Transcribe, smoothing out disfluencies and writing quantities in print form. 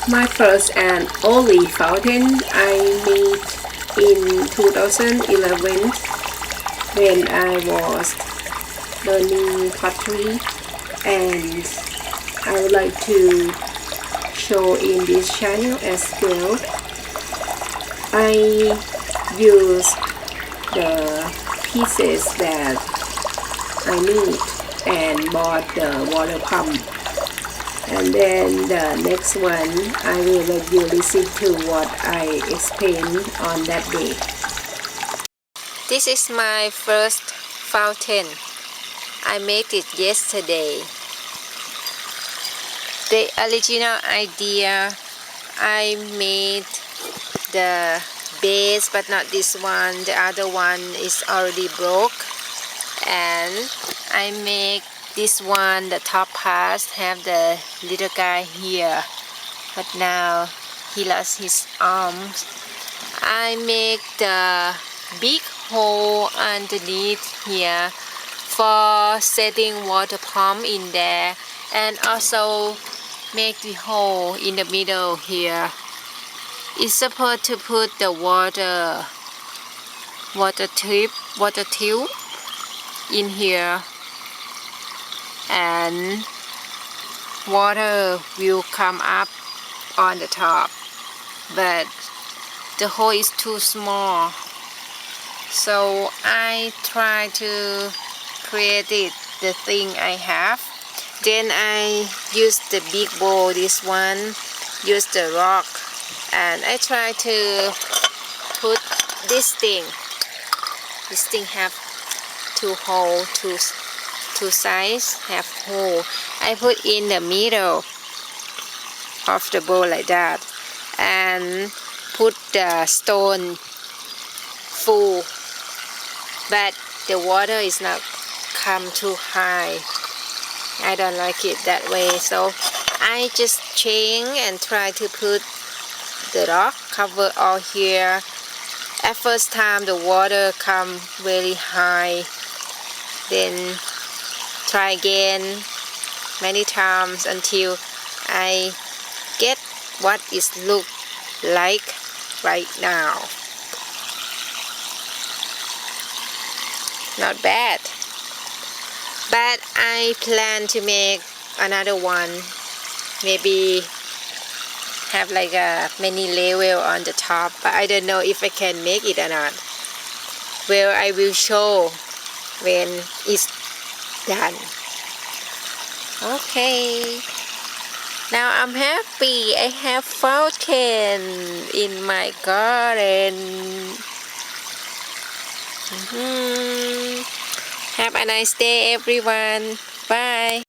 My first and only fountain I made in 2011 when I was learning pottery, and I would like to show in this channel as well. I use the pieces that I need and bought the water pump. And then the next one, I will let you listen to what I explained on that day. This is my first fountain. I made it yesterday. The original idea, I made the base, but not this one. The other one is already broke. And I make this one, the top part, have the little guy here, but now he lost his arms. I make the big hole underneath here for setting water pump in there, and also make the hole in the middle here. It's supposed to put the water tube in here, and water will come up on the top, but the hole is too small, so I try to create it the thing I have. Then I use the big bowl, this one, use the rock, and I try to put this thing have two hole, two sides have hole. I put in the middle of the bowl like that, and put the stone full, but the water is not come too high. I don't like it that way, so I just change and try to put the rock cover all here. At first time the water come very high, then try again many times until I get what it look like right now. Not bad, but I plan to make another one, maybe have like a many level on the top, but I don't know if I can make it or not. Well, I will show when it's done. Okay, now I'm happy. I have fountain in my garden. Have a nice day, everyone. Bye.